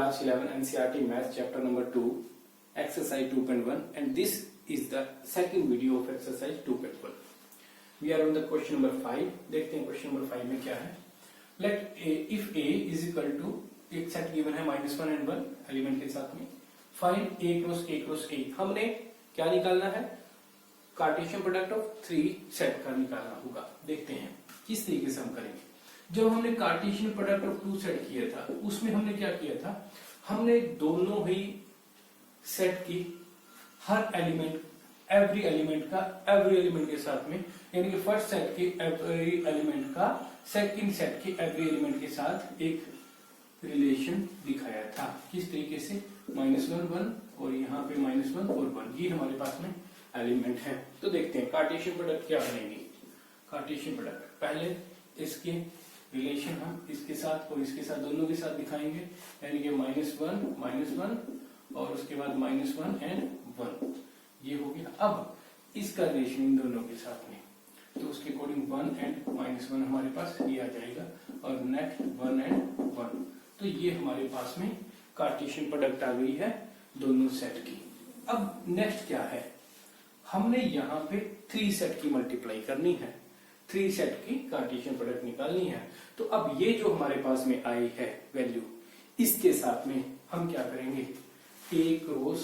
class 11 NCERT Maths chapter number 2 exercise 2.1 and this is the second video of exercise 2.1. We are on the question number 5. देखते हैं question number 5 में क्या है. Let a, if a is equal to एक set given है -1 and 1 element के साथ में. Find a cross a cross a. हमने क्या निकालना है? कार्टेशियन प्रोडक्ट ऑफ 3 सेट का निकालना होगा. देखते हैं किस तरीके से हम करेंगे. जब हमने कार्टेशियन प्रोडक्ट ऑफ 2 सेट किया था उसमें हमने क्या किया था, हमने दोनों ही सेट की हर एलिमेंट एवरी एलिमेंट के साथ में, यानी कि फर्स्ट सेट के एवरी एलिमेंट का सेकंड सेट के एवरी एलिमेंट के साथ एक रिलेशन दिखाया था. किस तरीके से? -1 1 और यहाँ पे -1 और 1 ये हमारे पास में एलिमेंट है. तो देखते हैं कार्टेशियन प्रोडक्ट क्या बनेगी. कार्टेशियन प्रोडक्ट पहले इसके रिलेशन हम इसके साथ और इसके साथ दोनों के साथ दिखाएंगे, यानी कि -1 और उसके बाद -1 एंड 1 ये हो गया. अब इसका रिलेशन इन दोनों के साथ में, तो उसके अकॉर्डिंग 1 एंड -1 हमारे पास ये आ जाएगा और नेक्स्ट 1 एंड 1. तो ये हमारे पास में कार्टेशियन प्रोडक्ट आ गई है दोनों सेट की. अब नेक्स्ट क्या है, हमने यहाँ पे 3 सेट की मल्टीप्लाई करनी है, 3 सेट की कार्टेशियन प्रोडक्ट निकालनी है. तो अब ये जो हमारे पास में आई है वैल्यू, इसके साथ में हम क्या करेंगे, a क्रॉस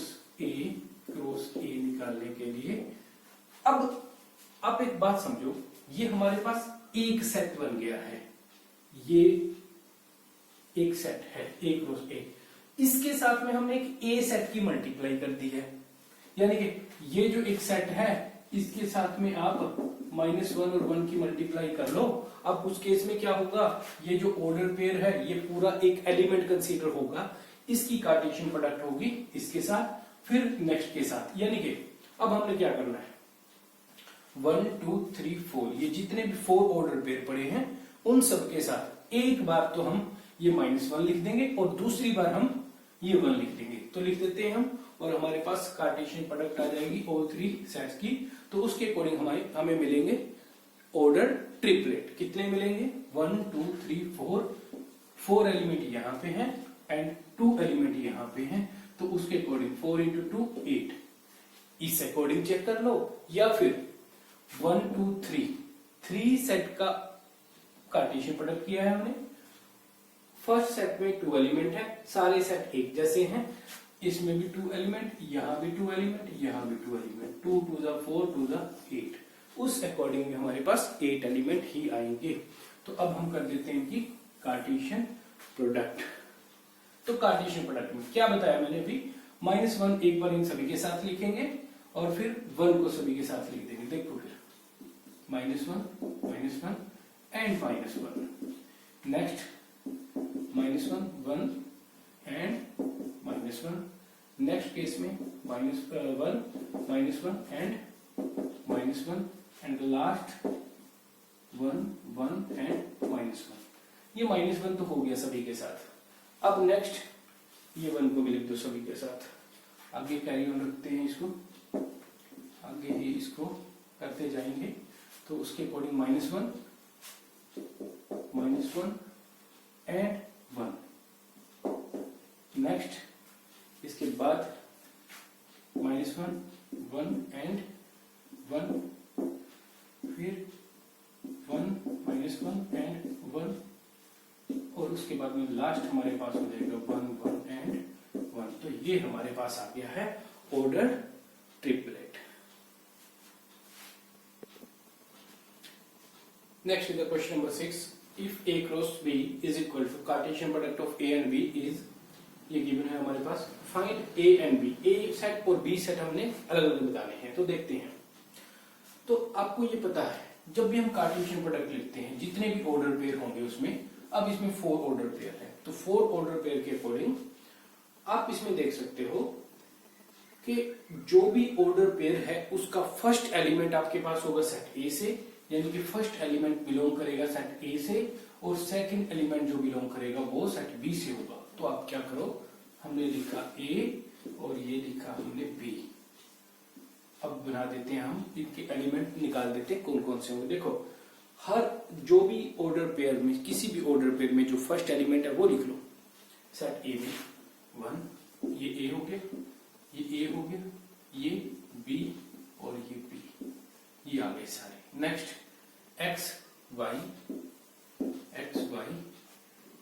a निकालने के लिए. अब आप एक बात समझो, ये हमारे पास एक सेट बन गया है, ये एक सेट है a क्रॉस a. इसके साथ में हमने एक a सेट की मल्टीप्लाई कर दी है, यानी कि ये जो एक सेट है इसके साथ में आप -1 और 1 की मल्टीप्लाई कर लो. अब उस केस में क्या होगा, ये जो ऑर्डर पेयर है ये पूरा एक एलिमेंट कंसीडर होगा, इसकी कार्टेशियन प्रोडक्ट होगी इसके साथ, फिर नेक्स्ट के साथ. यानी कि अब हमने क्या करना है, 1 2 3 4 ये जितने भी 4 ऑर्डर पेयर पड़े हैं उन सब के साथ एक बार तो हम ये -1 लिख देंगे और दूसरी बार हम ये 1 लिख देंगे. तो लिख देते हैं हम, और हमारे पास कार्टेशियन प्रोडक्ट आ जाएगी ऑल 3 सेट्स की. तो उसके अकॉर्डिंग हमें मिलेंगे ऑर्डर ट्रिपलेट. कितने मिलेंगे, 1 2 3 4 एलिमेंट यहाँ पे हैं एंड 2 एलिमेंट यहाँ पे हैं. तो उसके अकॉर्डिंग 4 × 2 8 इस अकॉर्डिंग चेक कर लो, या फिर 1 2 3 सेट का कार्टेशियन प्रोडक्ट किया है हमने. फर्स्ट सेट में 2 एलिमेंट है, सारे सेट एक जैसे हैं, इसमें भी 2 एलिमेंट, यहाँ भी 2 एलिमेंट, यहाँ भी 2 एलिमेंट, 2 2 4 2 8. उस अकॉर्डिंग हमारे पास 8 एलिमेंट ही आएंगे. तो अब हम कर देते हैं कि कार्टेशियन प्रोडक्ट. तो कार्टेशियन प्रोडक्ट में क्या बताया मैंने अभी, -1 एक बार इन सभी के साथ लिखेंगे और फिर 1 को सभी के साथ लिख देंगे. देखो फिर -1 and -1, next -1 1 and -1, next case में -1 एंड -1 एंड लास्ट 1 एंड -1. ये -1 तो हो गया सभी के साथ. अब नेक्स्ट ये 1 को भी लिख दो सभी के साथ. आगे कैरी ऑन रखते हैं इसको, आगे ही इसको करते जाएंगे. तो उसके अकॉर्डिंग -1 एंड 1, नेक्स्ट इसके बाद -1 एंड 1, फिर 1 एंड 1 और उसके बाद में लास्ट हमारे पास हो जाएगा 1 एंड 1. तो ये हमारे पास आ गया है order triplet. Next is the question number 6. If a cross b is equal to Cartesian product of a and b is, ये गिवन है हमारे पास. Find a and b. a set और b सेट हमने अलग अलग बताने हैं. तो देखते हैं. तो आपको ये पता है, जब भी हम कार्टेशियन प्रोडक्ट लिखते हैं जितने भी ऑर्डर पेयर होंगे उसमें, अब इसमें 4 ऑर्डर पेयर है, तो 4 ऑर्डर पेयर के अकॉर्डिंग आप इसमें देख सकते हो कि जो भी ऑर्डर पेयर है उसका फर्स्ट एलिमेंट आपके पास होगा सेट ए से, यानी कि फर्स्ट एलिमेंट बिलोंग करेगा सेट ए से और सेकंड एलिमेंट जो बिलोंग करेगा वो सेट बी से होगा. तो आप क्या करो, हमने लिखा ए और ये लिखा हमने बी. अब बना देते हैं हम इनके एलिमेंट, निकाल देते हैं कौन कौन से होंगे. देखो हर जो भी ऑर्डर पेयर में, किसी भी ऑर्डर पेयर में जो फर्स्ट एलिमेंट है वो लिख लो सेट ए में, 1, ये ए हो गया, ये ए हो गया, ये बी और ये बी, ये आ गए सारे। नेक्स्ट एक्स वाई,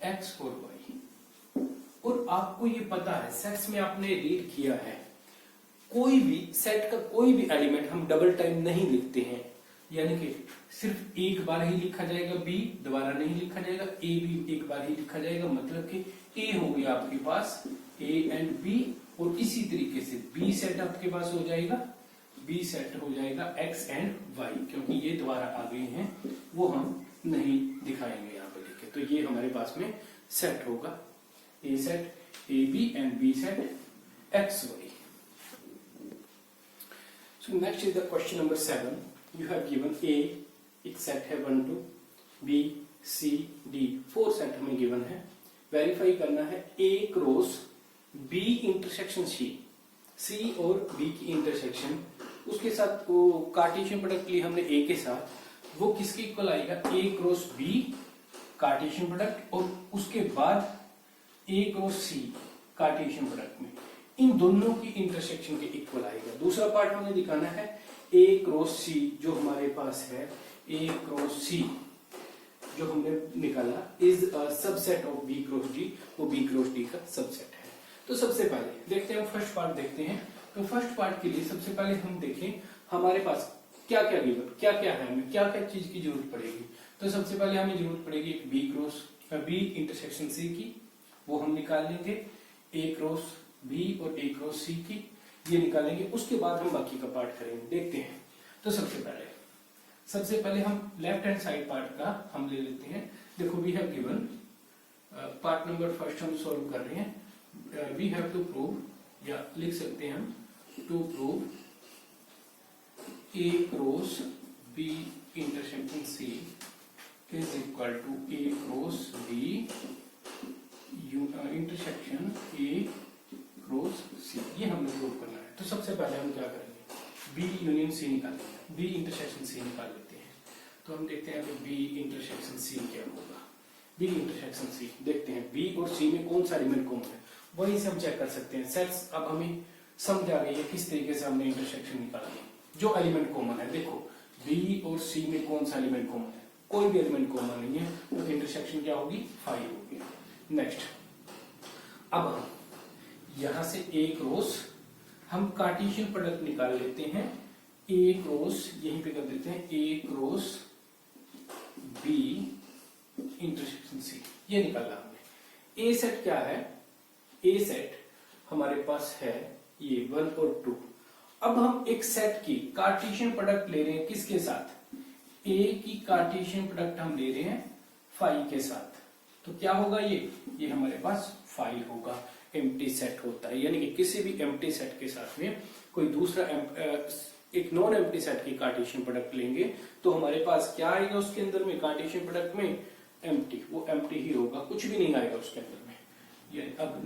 एक्स और वाई। और आपको ये पता है, सेट्स में आपने रीड किया है, कोई भी सेट का कोई भी एलिमेंट हम डबल टाइम नहीं लिखते हैं, यानी कि सिर्फ एक बार ही लिखा जाएगा बी, दोबारा नहीं लिखा जाएगा, ए भी एक बार ही लिखा जाएगा, मतलब कि ए हो गया आपके पास ए एंड बी, और इसी तरीके से बी सेट आपके पास हो जाएगा, बी सेट हो जाएगा एक्स एंड वाई, क्योंकि ये दोबारा आ गए हैं, वो हम नहीं दिखाएंगे यहाँ पे लिखे। तो ये हमारे पास में सेट होगा, A set A B and B set X Y. So next is the question number 7. You have given A, एक सेट है 1 2, B, C, D, 4 सेट हमें गिवन है। वेरीफाई करना है A cross B intersection C और B की intersection, उसके साथ वो कार्टेशियन प्रोडक्ट ली हमने A के साथ, वो किसके इक्वल आएगा, A cross B Cartesian product, और उसके बाद A cross C Cartesian product में इन दोनों की इंटरसेक्शन के इक्वल आएगा। दूसरा पार्ट हमें दिखाना है A क्रॉस C, जो हमारे पास है A क्रॉस C जो हमने निकाला is subset of B cross D, वो B क्रॉस D का सबसेट है। तो सबसे पहले देखते हैं, फर्स्ट पार्ट देखते हैं। तो फर्स्ट पार्ट के लिए सबसे पहले हम देखें हमारे पास क्या क्या गिवन, क्या क्या है, हमें क्या क्या चीज की जरूरत पड़ेगी। तो सबसे पहले हमें जरूरत पड़ेगी एक B इंटरसेक्शन C की, वो हम निकाल लेंगे, A क्रॉस B और A क्रॉस C की, ये निकालेंगे। उसके बाद हम बाकी का पार्ट करेंगे, देखते हैं। तो सबसे पहले हम लेफ्ट हैंड साइड पार्ट का हम ले लेते हैं। देखो we have given part number first हम सॉल्व कर रहे हैं। वी हैव टू प्रूव, या लिख सकते हैं हम, to prove A cross B intersection C is equal to A cross B intersection A cross C, ये हमने प्रूव करना है। तो सबसे पहले हम क्या करेंगे, B यूनियन C निकालेंगे, B इंटरसेक्शन C निकाल लेते हैं। तो हम देखते हैं कि B इंटरसेक्शन C क्या होगा। B इंटरसेक्शन C देखते हैं, B और C में कौन सा एलिमेंट कॉमन है, वही से हम चेक कर सकते हैं। सेट्स अब हमें समझ आ गई है किस तरीके से हमने इंटरसेक्शन निकाला है। जो एलिमेंट कॉमन है, देखो B और C में कौन सा एलिमेंट कॉमन है, कोई भी एलिमेंट कॉमन नहीं है, तो इंटरसेक्शन क्या होगी, 5 होगी। नेक्स्ट, अब हम यहां से A क्रॉस हम कार्टेशियन प्रोडक्ट निकाल लेते हैं, A क्रॉस यहीं पे कर देते हैं, A cross B intersection C, ये निकाला हमने। A सेट क्या है, A सेट हमारे पास है ये 1 और 2। अब हम एक सेट की कार्टेशियन प्रोडक्ट ले रहे हैं, किसके साथ, A की कार्टेशियन प्रोडक्ट हम ले रहे हैं 5 के साथ। तो क्या होगा, ये हमारे पास 5 होगा। एम्प्टी सेट होता है, यानी कि किसी भी एम्प्टी सेट के साथ में कोई दूसरा एक नॉन एम्प्टी सेट की कार्टेशियन प्रोडक्ट लेंगे तो हमारे पास क्या आएगा, उसके अंदर में कार्टेशियन प्रोडक्ट में एम्प्टी, वो एम्प्टी ही होगा, कुछ भी नहीं आएगा उसके अंदर में। ये अब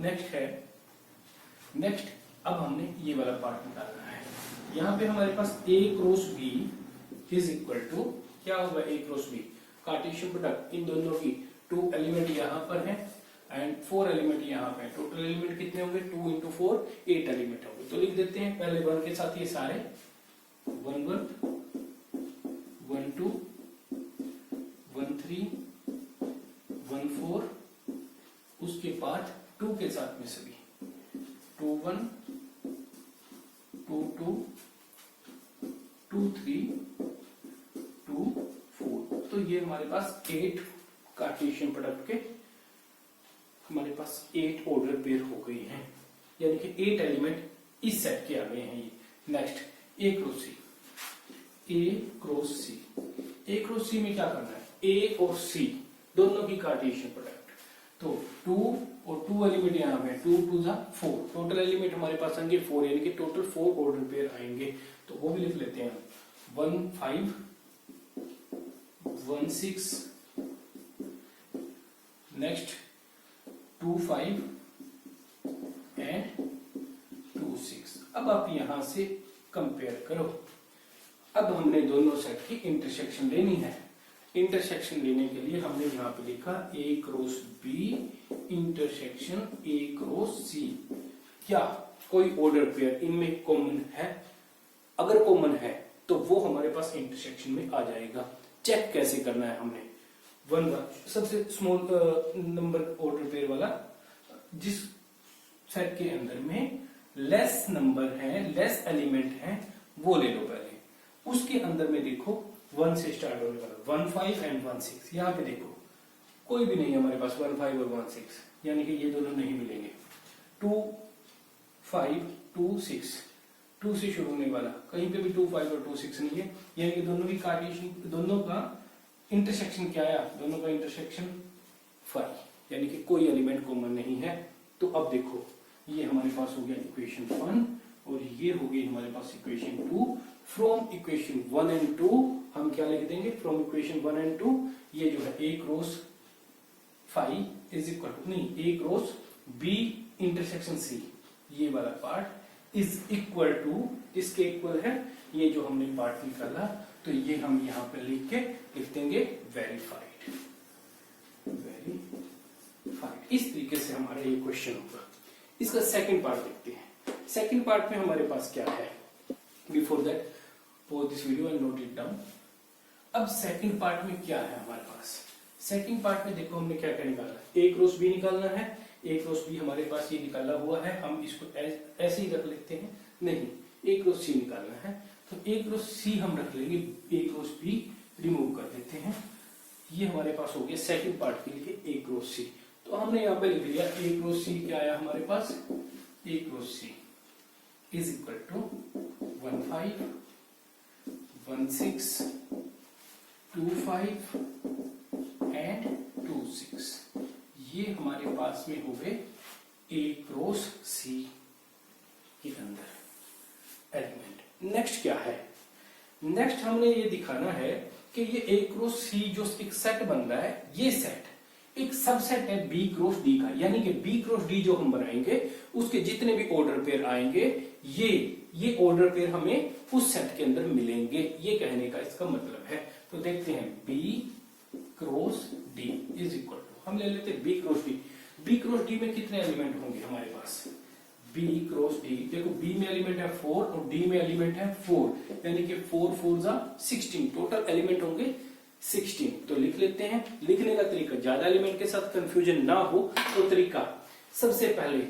नेक्स्ट अब हमने ये वाला पार्ट निकालना है। यहाँ पे हमारे पास A cross B is equal to क्या होगा, A cross B Cartesian product इन दोनों की, 2 एलिमेंट यहाँ पर है एंड 4 एलिमेंट यहाँ पे। टोटल एलिमेंट कितने होंगे, 2 into 4 8 एलिमेंट होंगे। तो लिख देते हैं पहले 1 के साथ ये सारे 1 1 1 2 1 3 1 4, उसके बाद 2 के साथ में सभी 2 1 2 2 2 3 2 4। तो ये हमारे पास 8 कार्टेशियन प्रोडक्ट के हमारे पास 8 ऑर्डर पेयर हो गई हैं, यानी कि 8 एलिमेंट इस सेट के आ गए हैं ये। नेक्स्ट, A क्रॉस C में क्या करना है, A और C दोनों की कार्टेशियन प्रोडक्ट। तो 2 और 2 एलिमेंट यहाँ पे 2 2 4, टोटल एलिमेंट हमारे पास आएंगे 4, यानी कि टोटल 4 ऑर्डर पेयर आएंगे। तो वो भी लिख लेते हैं, 1 5 1 6, नेक्स्ट 2 5 एंड 2 6। अब आप यहां से कंपेयर करो। अब हमने दोनों सेट की इंटरसेक्शन लेनी है। इंटरसेक्शन लेने के लिए हमने यहाँ पे लिखा A cross B intersection A cross C। क्या कोई ऑर्डर पेयर इनमें कॉमन है? अगर कॉमन है तो वो हमारे पास इंटरसेक्शन में आ जाएगा। चेक कैसे करना है हमने, सबसे स्मॉल नंबर ऑर्डर पेयर वाला, जिस सेट के अंदर में लेस नंबर है, लेस एलिमेंट है, वो ले लो पहले। उसके अंदर में देखो 1 से स्टार्ट होने वाला 1 5 एंड 1 6। यहाँ पे देखो कोई भी नहीं है हमारे पास 1 5 और 1 6, यानी कि ये दोनों नहीं मिलेंगे। 2 5 2 6, 2 से शुरू होने वाला कहीं पे भी 2 5 और 2 6 नहीं है, यानी कि दोनों की कार्टेशियन, दोनों का इंटरसेक्शन क्या आया? दोनों का इंटरसेक्शन 5, यानी कि कोई एलिमेंट कॉमन नहीं है। तो अब देखो ये हमारे पास हो गया इक्वेशन 1 और ये हो गई हमारे पास इक्वेशन 2। फ्रॉम इक्वेशन 1 एंड 2 हम क्या लिख देंगे? फ्रॉम इक्वेशन 1 एंड 2 ये जो है A cross 5 is equal to, नहीं, A cross B intersection C, ये वाला पार्ट इज इक्वल टू, इसके इक्वल है ये जो हमने पार्ट निकाला। तो ये हम यहाँ पे लिख देंगे वेरीफाइड। इस तरीके से हमारा ये क्वेश्चन होगा। इसका सेकंड पार्ट देखते हैं। सेकंड पार्ट में हमारे पास क्या है? Before that pause this video and note it down. अब सेकंड पार्ट में क्या है हमारे पास? सेकंड पार्ट में देखो हमने क्या क्या निकाला, A क्रॉस B निकालना है। A क्रॉस B हमारे पास ये निकाला हुआ है, हम इसको ऐसे ही रख लेते हैं। नहीं, A क्रॉस C निकालना है, तो A क्रॉस C हम रख लेंगे, A क्रॉस B रिमूव कर देते हैं। ये हमारे पास हो गया सेकंड पार्ट के लिए A क्रॉस C। तो हमने यहाँ पे लिख लिया A क्रॉस C क्या आया हमारे पास? A cross C is equal to 1 5 1 6 2 5 and 2 6। ये हमारे पास में हो गए A क्रॉस C के अंदर एलिमेंट। नेक्स्ट क्या है? नेक्स्ट हमने ये दिखाना है कि ये A क्रॉस C जो एक सेट बन रहा है, ये सेट एक सबसेट है B क्रॉस D का, यानी कि B क्रॉस D जो हम बनाएंगे उसके जितने भी ऑर्डर पेयर आएंगे ये ऑर्डर पेयर हमें उस सेट के अंदर मिलेंगे। ये कहने का इसका मतलब है। तो देखते हैं B cross D is equal to, हम ले लेते हैं B cross D। B cross D में कितने एलिमेंट होंगे हमारे पास? B क्रॉस D, देखो B में एलिमेंट है 4 और D में एलिमेंट है 4, यानी कि 4 4 16, टोटल एलिमेंट होंगे 16। तो लिख लेते हैं। लिखने का तरीका, ज्यादा एलिमेंट के साथ कंफ्यूजन ना हो तो तरीका, सबसे पहले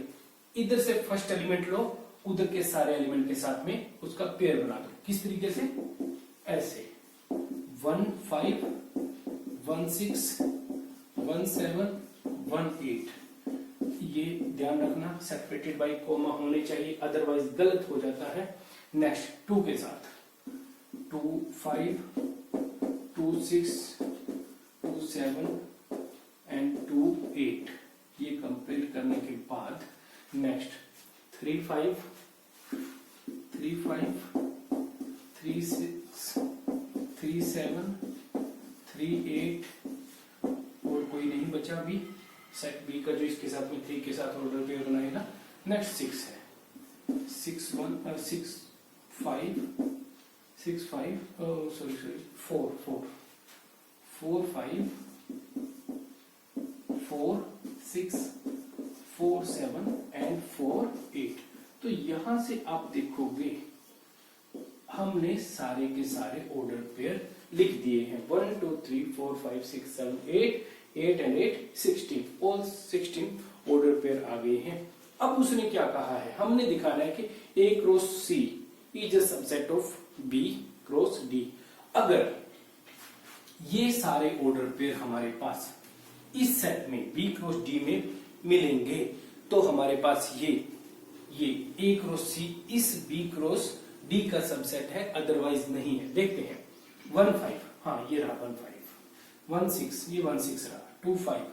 इधर से फर्स्ट एलिमेंट लो, उधर के सारे एलिमेंट के साथ में उसका पेयर बना दो। किस तरीके से? ऐसे 1 5 1 6 1 7 1 8। ये ध्यान रखना, सेपरेटेड बाय कॉमा होने चाहिए, अदरवाइज गलत हो जाता है। नेक्स्ट 2 के साथ 2 5 2 6 2 7 एंड 2 8। ये कंप्लीट करने के बाद नेक्स्ट 3 5 3 5 3 6 3 7 3 8 और कोई नहीं बचा अभी सेट बी का जो इसके साथ में 3 के साथ ऑर्डर पेयर बनाएगा। नेक्स्ट 6 है, 6 1 6 5 6 5 सॉरी 4 4 4 5 4 6 4 7 एंड 4 8। तो यहां से आप देखोगे हमने सारे के सारे ऑर्डर पेयर लिख दिए हैं। 1 2 3 4 5 6 7 8 8 एंड 8 16, ऑल 16 ऑर्डर पेयर आ गए हैं। अब उसने क्या कहा है? हमने दिखाना है कि A cross C is a subset of B cross D। अगर ये सारे ऑर्डर पेयर हमारे पास इस सेट में B क्रॉस D में मिलेंगे तो हमारे पास ये A क्रॉस C इस B क्रॉस D का सबसेट है, अदरवाइज नहीं है। देखते हैं 1 5, हाँ ये रहा 1 5 1 6, ये 1 6 रहा, 2 5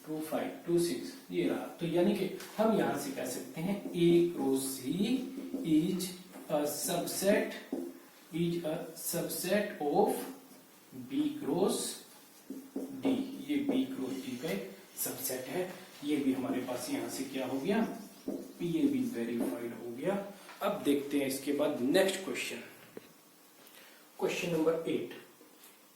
2 5 2 6 ये रहा। तो यानी कि हम यहां से कह सकते हैं A cross C is a subset of B cross D। ये B क्रॉस D का एक सबसेट है। ये भी हमारे पास यहां से क्या हो गया? ये भी वेरीफाइड हो गया। अब देखते हैं इसके बाद next question, question number 8।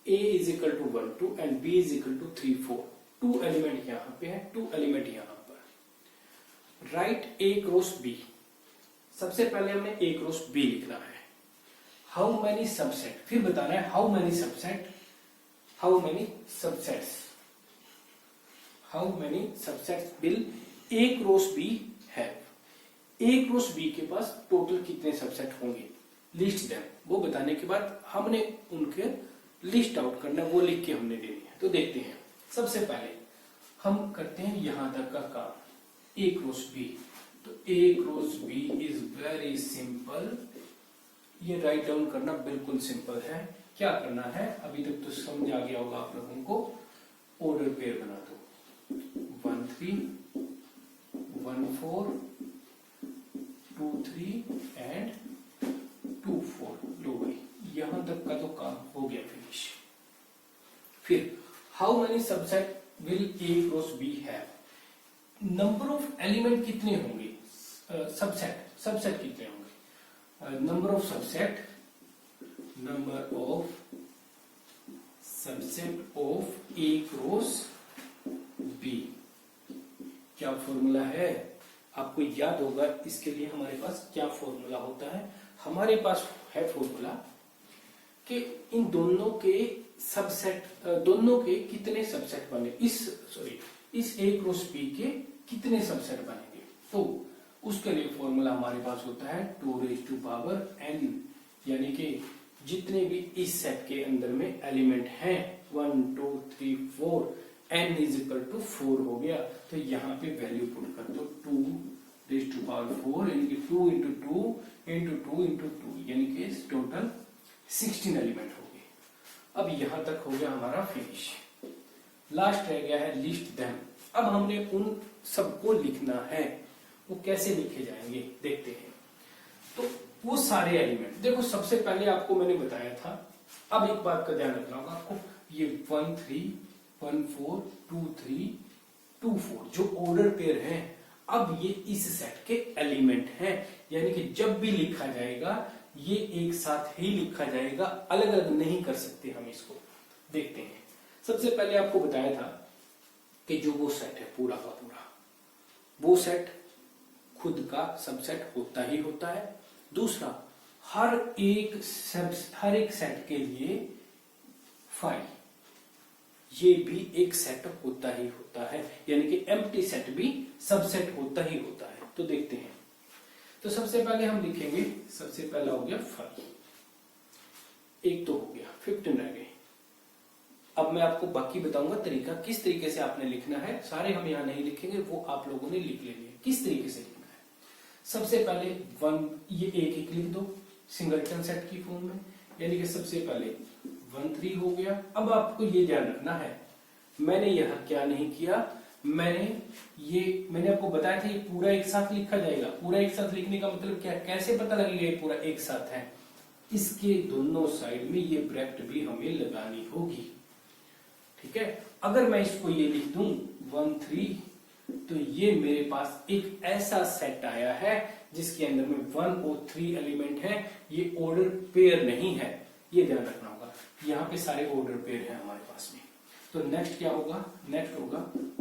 A is equal to 1 2 and B is equal to 3 4। 2 element यहां पे है, 2 एलिमेंट यहां पर। Right A cross B। सबसे पहले हमें A क्रॉस B लिखना है। हाउ मेनी सबसेट, फिर बताना है how many subset, how many subsets, how many subsets will A cross B have. A cross B के पास टोटल कितने सबसेट होंगे, लिस्ट देम। वो बताने के बाद हमने उनके लिस्ट आउट करना, वो लिख के हमने देनी है। तो देखते हैं, सबसे पहले हम करते हैं यहां तक का काम, A क्रॉस B। तो A cross B is very simple. ये राइट डाउन करना बिल्कुल सिंपल है। क्या करना है, अभी तक तो समझ आ गया होगा आप लोगों को। ऑर्डर पेयर बना दो, 1 3 1 4 2 3 एंड 2 4। लो भाई, यहां तक का तो काम हो गया फिनिश। फिर how many subset will A cross B have. Number of element कितने होंगे, सबसेट कितने होंगे, number of subset, number of subset of A cross B। क्या फॉर्मूला है, आपको याद होगा इसके लिए हमारे पास क्या फॉर्मूला होता है। हमारे पास है फॉर्मूला कि इन दोनों के सबसेट, दोनों के कितने सबसेट बने, इस A क्रॉस B के कितने सबसेट बनेंगे। तो उसके लिए फॉर्मूला हमारे पास होता है 2 रेज़ टू पावर n, यानी कि जितने भी इस सेट के अंदर में एलिमेंट हैं 1 2 3 4, n इज इक्वल टू 4 हो गया। तो यहाँ पे वैल्यू पुट कर दो 2 रेज़ टू पावर 4, यानी कि 2 इंटू 2 इंटू 2 इंटू 2, यानी कि टोटल 16 एलिमेंट हो गए। अब यहां तक हो गया हमारा फिनिश। लास्ट रह गया है लिस्ट देम। अब हमने उन सबको लिखना है, वो कैसे लिखे जाएंगे देखते हैं। तो वो सारे एलिमेंट देखो, सबसे पहले आपको मैंने बताया था, अब एक बात का ध्यान रखना होगा आपको, ये 1 3 1 4 2 3 2 4 जो ऑर्डर पेयर हैं, अब ये इस सेट के एलिमेंट हैं, यानी कि जब भी लिखा जाएगा ये एक साथ ही लिखा जाएगा, अलग अलग नहीं कर सकते हम इसको। देखते हैं, सबसे पहले आपको बताया था कि जो वो सेट है पूरा का पूरा, वो सेट खुद का सबसेट होता ही होता है। दूसरा, हर एक सेट के लिए 5, ये भी एक सेट होता ही होता है, यानी कि एम्प्टी सेट भी सबसेट होता ही होता है। तो देखते हैं, तो सबसे पहले हम लिखेंगे, सबसे पहला हो गया 5, एक तो हो गया, 15 रह गए। अब मैं आपको बाकी बताऊंगा तरीका, किस तरीके से आपने लिखना है। सारे हम यहां नहीं लिखेंगे, वो आप लोगों ने लिख लेनी है किस तरीके से लिखना है। सबसे पहले 1, ये एक एक लिख दो सिंगलटन सेट की फॉर्म में, यानी कि सबसे पहले 1 3 हो गया। अब आपको ये ध्यान रखना है, मैंने यहां क्या नहीं किया, मैंने आपको बताया था ये पूरा एक साथ लिखा जाएगा। पूरा एक साथ लिखने का मतलब क्या, कैसे पता लगेगा ये पूरा एक साथ है, इसके दोनों साइड में ये ब्रैकेट भी हमें लगानी होगी। ठीक है, अगर मैं इसको ये लिख दूं 1 3, तो ये मेरे पास एक ऐसा सेट आया है जिसके अंदर में 1 और 3 एलिमेंट है, ये ऑर्डर पेयर नहीं है, ये ध्यान रखना होगा। यहाँ पे सारे ऑर्डर पेयर है हमारे पास में। तो नेक्स्ट क्या होगा, नेक्स्ट होगा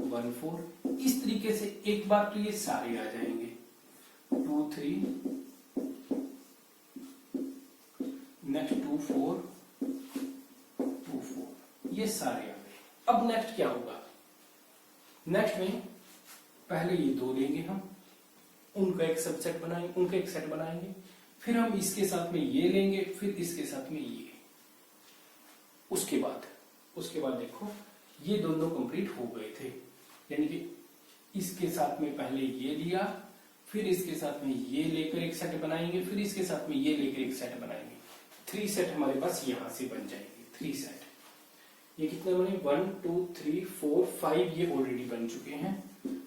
1 4। इस तरीके से एक बार तो ये सारे आ जाएंगे, 2 3, नेक्स्ट 2 4 2 4, ये सारे आ गए। अब नेक्स्ट क्या होगा, नेक्स्ट में पहले ये 2 लेंगे हम, उनका एक सबसेट बनाएंगे, उनका एक सेट बनाएंगे, फिर हम इसके साथ में ये लेंगे, फिर इसके साथ में ये, उसके बाद देखो ये दोनों कंप्लीट हो गए थे, यानी कि इसके साथ में पहले ये लिया, फिर इसके साथ में ये लेकर एक सेट बनाएंगे, फिर इसके साथ में ये लेकर एक सेट बनाएंगे। 3 सेट हमारे पास यहां से बन जाएंगे, 3 सेट। ये कितने बने, 1 2 3 4 5, ये ऑलरेडी बन चुके हैं,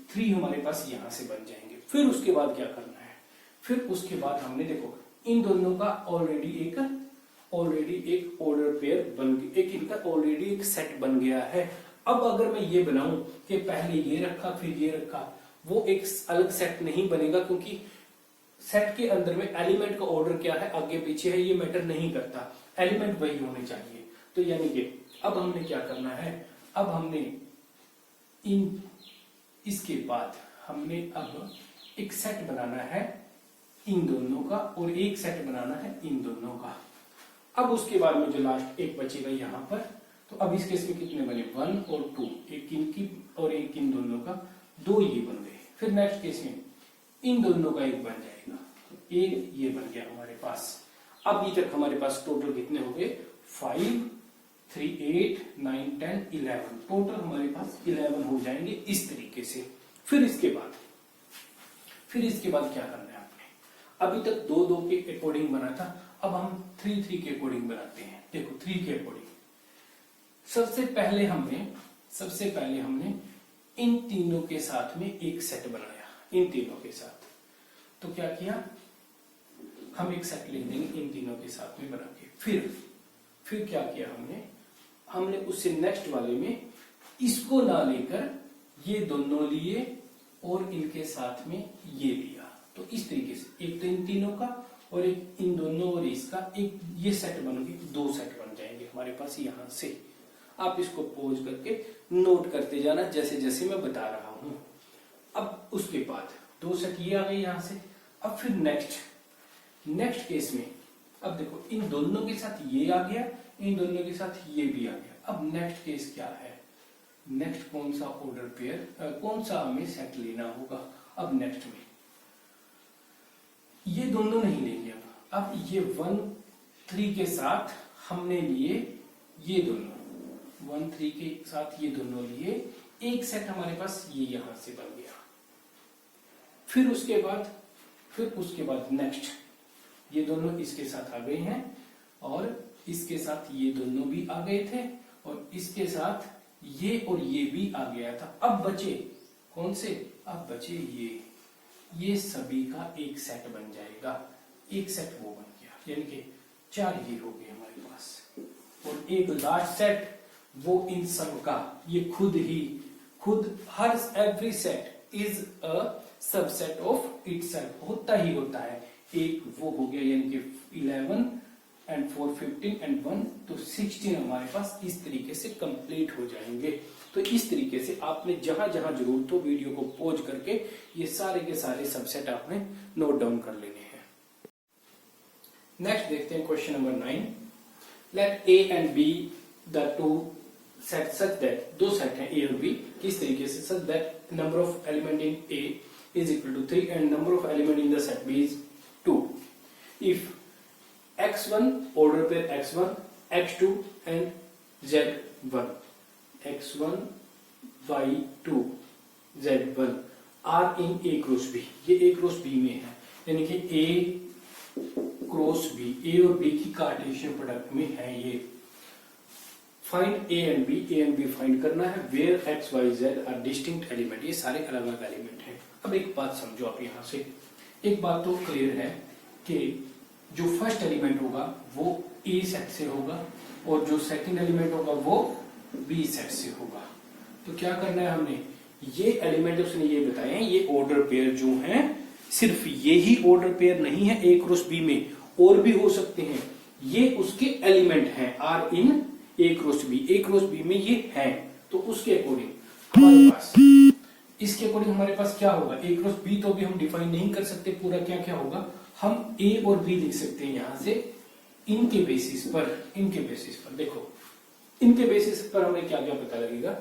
3 हमारे पास यहां से बन जाएंगे। फिर उसके बाद क्या करना है, फिर उसके बाद हमने देखो इन दोनों का ऑलरेडी एक ऑर्डर पेयर बन गया, एक इनका ऑलरेडी एक सेट बन गया है। अब अगर मैं ये बनाऊं कि पहले ये रखा फिर ये रखा, वो एक अलग सेट नहीं बनेगा, क्योंकि सेट के अंदर में एलिमेंट का ऑर्डर क्या है, आगे पीछे है, ये मैटर नहीं करता, एलिमेंट वही होने चाहिए। तो यानी कि अब हमने क्या करना है, अब हमने इसके बाद हमने अब एक सेट बनाना है इन दोनों का और एक सेट बनाना है इन दोनों का। अब उसके बाद में जो लास्ट एक बचेगा यहाँ पर, तो अब इस केस में कितने बने, 1 और 2, एक इनकी और एक इन दोनों का, 2 ये बन गए। फिर नेक्स्ट केस में इन दोनों का एक बन जाएगा, एक ये बन गया हमारे पास। अभी तक हमारे पास टोटल कितने हो गए, 5, 3, 8, 9, 10, 11, टोटल हमारे पास 11 हो जाएंगे इस तरीके से। फिर इसके बाद क्या करना है आपने, अभी तक 2-2 के अकॉर्डिंग बना था, अब हम 3-3 के अकॉर्डिंग बनाते हैं। देखो 3 के अकॉर्डिंग सबसे पहले हमने इन तीनों के साथ में एक सेट बनाया, इन तीनों के साथ। तो क्या किया, हम एक सेट लिख देंगे इन तीनों के साथ में बना के। फिर क्या किया हमने उससे नेक्स्ट वाले में इसको ना लेकर ये दोनों लिए और इनके साथ में ये लिया। तो इस तरीके से एक तो इन तीनों का और एक इन दोनों और इसका, एक ये सेट बन गए, 2 सेट बन जाएंगे हमारे पास यहां से। आप इसको पॉज करके नोट करते जाना जैसे जैसे मैं बता रहा हूं। अब उसके बाद 2 सेट ये आ गए यहां से। अब फिर नेक्स्ट केस में अब देखो इन दोनों के साथ ये आ गया, इन दोनों के साथ ये भी आ गया। अब नेक्स्ट केस क्या है, नेक्स्ट कौन सा ऑर्डर पेयर, कौन सा हमें सेट लेना होगा। अब नेक्स्ट में ये दोनों नहीं लेंगे, अब ये 1, 3 के साथ हमने लिए ये दोनों, 1, 3 के साथ ये दोनों लिए, एक सेट हमारे पास ये यहां से बन गया। फिर उसके बाद नेक्स्ट ये दोनों इसके साथ आ गए हैं और इसके साथ ये दोनों भी आ गए थे और इसके साथ ये और ये भी आ गया था। अब बचे कौन से, अब बचे ये सभी का एक सेट बन जाएगा, एक सेट वो बन गया, यानी कि 4 ये हो गए हमारे पास। और एक लास्ट सेट वो इन सब का, ये खुद हर every set is a subset of itself, होता ही होता है। एक वो हो गया यानी कि 11 एंड 4 15 एंड 1 तो 16 हमारे पास इस तरीके से कंप्लीट हो जाएंगे। तो इस तरीके से आपने जहां जहां जरूरत हो वीडियो को पॉज करके ये सारे के सारे सबसेट आपने नोट डाउन कर लेने हैं। नेक्स्ट देखते हैं question number 9। Let A and B the two set such that, 2 set हैं ए और बी, किस तरीके से, such that number of element in A is equal to 3 and number of element in the set B is 2 if x1 order pair x1, x2 and z1, x1 y2 z1 are in a cross b, ये a cross b में है, यानी कि a cross b, a और b की Cartesian product में है ये। Find a and b find करना है, where x y z are distinct element, ये सारे अलग अलग एलिमेंट हैं। अब एक बात समझो आप यहां से, एक बात तो क्लियर है कि जो फर्स्ट एलिमेंट होगा वो ए सेट से होगा और जो सेकंड एलिमेंट होगा वो बी सेट से होगा। तो क्या करना है हमने, ये एलिमेंट उसने ये बताए हैं, ये ऑर्डर पेयर जो हैं, सिर्फ ये ही ऑर्डर पेयर नहीं है ए क्रॉस बी में, और भी हो सकते हैं। ये उसके एलिमेंट हैं, are in A cross B में ये हैं। तो उसके अकॉर्डिंग हमारे पास, इसके अकॉर्डिंग हमारे पास क्या होगा, ए क्रॉस बी तो भी हम डिफाइन नहीं कर सकते पूरा, क्या क्या होगा, हम ए और बी लिख सकते हैं यहां से इनके बेसिस पर। देखो इनके बेसिस पर हमें क्या क्या पता लगेगा,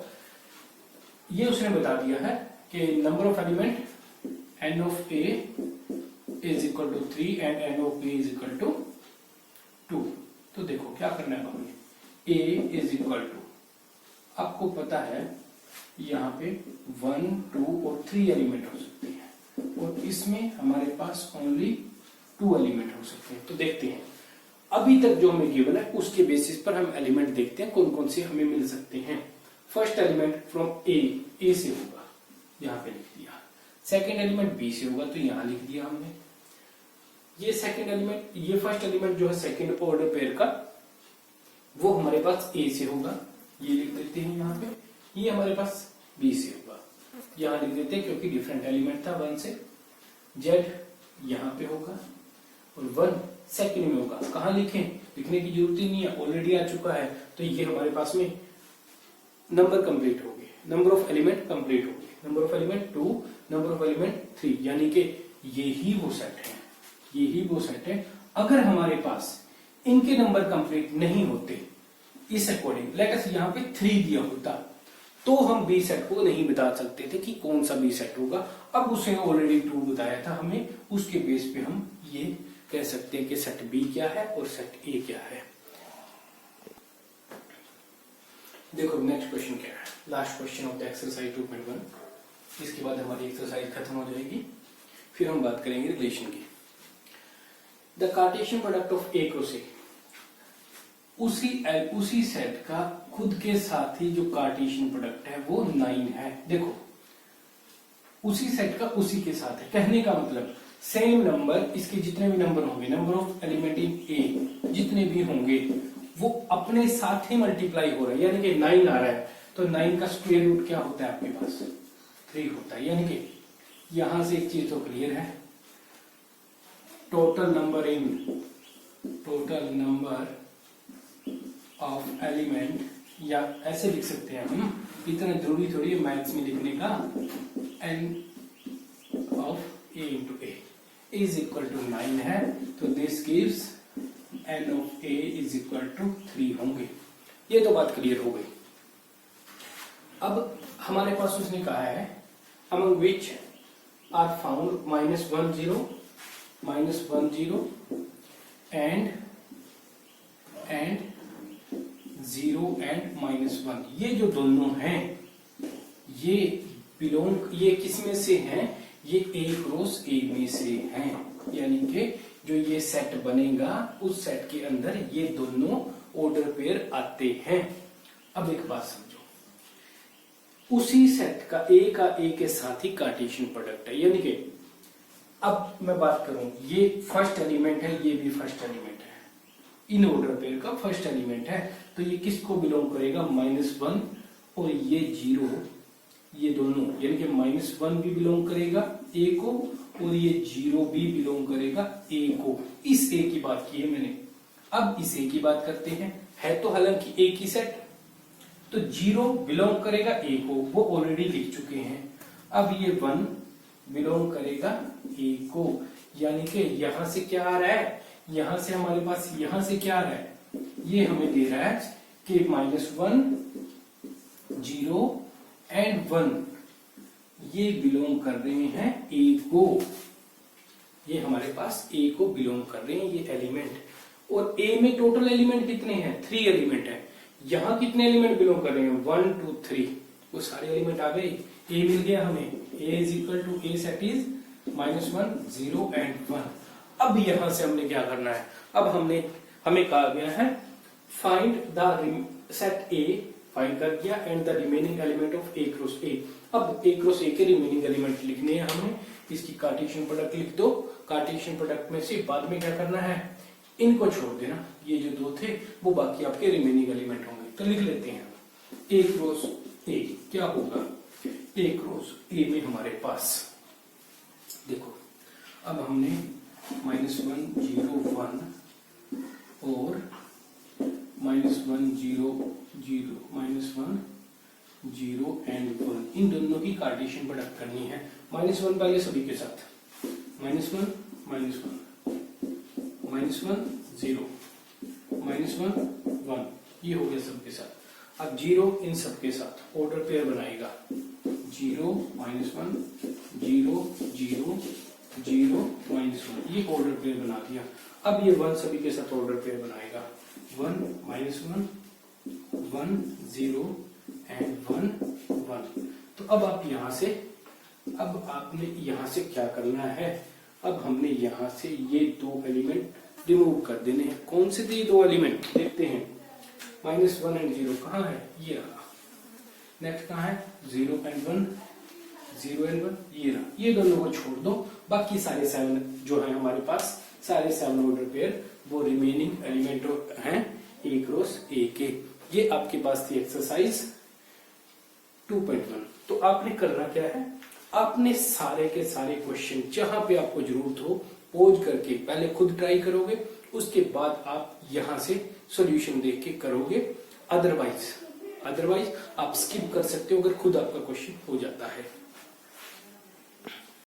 ये उसने बता दिया है कि number of element n of A is equal to 3 and n of B is equal to 2। तो देखो क्या करना है हमें, ए इज इक्वल टू, आपको पता है यहाँ पे 1 2 और 3 एलिमेंट हो सकते हैं और इसमें हमारे पास ओनली 2 एलिमेंट हो सकते हैं। तो देखते हैं अभी तक जो हमें गिवन है उसके बेसिस पर हम एलिमेंट देखते हैं कौन कौन से हमें मिल सकते हैं। फर्स्ट एलिमेंट फ्रॉम ए से होगा, यहाँ पे लिख दिया। सेकंड एलिमेंट बी से होगा तो यहाँ लिख दिया हमने। ये सेकंड एलिमेंट, ये फर्स्ट एलिमेंट जो है सेकंड ऑर्डर पेयर का, वो हमारे पास ए से होगा, ये लिख देते हैं यहाँ पे। ये हमारे पास बी से होगा, यहाँ लिख देते हैं क्योंकि डिफरेंट एलिमेंट था 1 से। जेड यहाँ पे होगा और 1 सेकंड में होगा। कहाँ लिखें, लिखने की जरूरत ही नहीं है, ऑलरेडी आ चुका है। तो ये हमारे पास में नंबर कंप्लीट हो गए, नंबर ऑफ एलिमेंट कंप्लीट हो गए, number of element 2, number of element 3, यानी कि ये ही वो सेट है, ये ही वो सेट है। अगर हमारे पास इनके नंबर कंप्लीट नहीं होते इस अकॉर्डिंग, लेट अस यहाँ पे 3 दिया होता, तो हम बी सेट को नहीं बता सकते थे कि कौन सा बी सेट होगा। अब उसे ऑलरेडी 2 बताया था हमें, उसके बेस पे हम ये कह सकते हैं कि सेट बी क्या है और सेट ए क्या है। देखो नेक्स्ट क्वेश्चन क्या है, last question of the exercise 2.1। इसके बाद हमारी एक्सरसाइज खत्म हो जाएगी, फिर हम बात करेंगे रिलेशन की। The Cartesian product of A cross ए, उसी सेट का खुद के साथ ही जो कार्टेशियन प्रोडक्ट है वो 9 है। देखो उसी सेट का उसी के साथ है, कहने का मतलब सेम नंबर, इसके जितने भी नंबर होंगे, नंबर ऑफ एलिमेंट इन ए जितने भी होंगे वो अपने साथ ही मल्टीप्लाई हो रहा है, यानी कि 9 आ रहा है तो 9 का स्क्वायर रूट क्या होता है आपके पास, 3 होता है। यानी कि यहां से एक चीज तो क्लियर है, टोटल नंबर ऑफ एलिमेंट, या ऐसे लिख सकते हैं हम, इतना जरूरी थोड़ी है मैथ्स में लिखने का, n of a into A is equal to 9 है, तो this gives n of a is equal to 3 होंगे। ये तो बात क्लियर हो गई। अब हमारे पास उसने कहा है among which are found -1 0 and 0 and -1, ये जो दोनों हैं ये ये किस में से हैं, ये ए क्रॉस ए में से हैं, यानी कि जो ये सेट बनेगा उस सेट के अंदर ये दोनों ऑर्डर पेयर आते हैं। अब एक बात समझो, उसी सेट का ए के साथ ही कार्टेशियन प्रोडक्ट है, यानी कि अब मैं बात करूं, ये फर्स्ट एलिमेंट है, ये भी फर्स्ट एलिमेंट है, इन ऑर्डर पेयर का फर्स्ट एलिमेंट है, तो ये किसको बिलोंग करेगा, -1 और ये 0, ये दोनों यानी कि -1 भी बिलोंग करेगा ए को और ये 0 भी बिलोंग करेगा ए को। इस ए की बात की है मैंने, अब इस ए की बात करते हैं, है तो हालांकि ए की सेट, तो 0 बिलोंग करेगा ए को, वो ऑलरेडी लिख चुके हैं। अब ये 1 बिलोंग करेगा ए को, यानी कि यहां से क्या आ रहा है, यहां से हमारे पास यहां से क्या आ रहा है, ये हमें दे रहा है कि -1 0 एंड 1 ये बिलोंग कर रहे हैं ए को, ये हमारे पास ए को बिलोंग कर रहे हैं ये एलिमेंट। और ए में टोटल एलिमेंट कितने हैं, 3 एलिमेंट है। यहां कितने एलिमेंट बिलोंग कर रहे हैं, 1 2 3, वो सारे एलिमेंट आ गए, ए मिल गया हमें, A is equal to A set is -1 0 and 1। अब यहां से हमने क्या करना है, अब हमें कहा गया है find the set A, find कर दिया, and the remaining element of A cross ए। अब ए क्रॉस ए के रिमेनिंग एलिमेंट लिखने हैं हमें, इसकी कार्टेशियन प्रोडक्ट लिख दो। कार्टेशियन प्रोडक्ट में से बाद में क्या करना है, इनको छोड़ देना, ये जो 2 थे वो बाकी आपके रिमेनिंग एलिमेंट होंगे। तो लिख लेते हैं ए क्रॉस ए, क्या होगा, ए क्रॉस ए में हमारे पास देखो, अब हमने -1 0 1 और -1 0 0 -1 0 एंड 1, इन दोनों की कार्टेशियन प्रोडक्ट करनी है। -1 पहले सभी के साथ, -1 -1 0 -1 1, ये हो गया सबके साथ। अब 0 इन सबके साथ ऑर्डर पेयर बनाएगा, 0 -1 0 0 0 -1, ये ऑर्डर पेयर बना दिया। अब ये 1 सभी के साथ ऑर्डर पेयर बनाएगा, 1 -1 1 0 एंड 1 1। तो अब आप यहां से, अब आपने यहां से क्या करना है, अब हमने यहां से ये 2 एलिमेंट रिमूव कर देने हैं। कौन से थे 2 एलिमेंट, देखते हैं, -1 एंड 0 कहाँ है, ये रहा। नेक्स्ट कहाँ है, 0 एंड 1 0 एंड 1, ये रहा। ये दोनों को छोड़ दो, बाकी सारे 7 जो है हमारे पास, सारे 7 ऑर्डर पेयर वो रिमेनिंग एलिमेंट हैं ए क्रॉस ए के। ये आपके पास थी एक्सरसाइज 2.1। तो आपने करना क्या है, आपने सारे के सारे क्वेश्चन जहां पे आपको जरूरत हो पोज करके पहले खुद ट्राई करोगे, उसके बाद आप यहां से सॉल्यूशन देख के करोगे। अदरवाइज आप स्किप कर सकते हो अगर खुद आपका क्वेश्चन हो जाता है।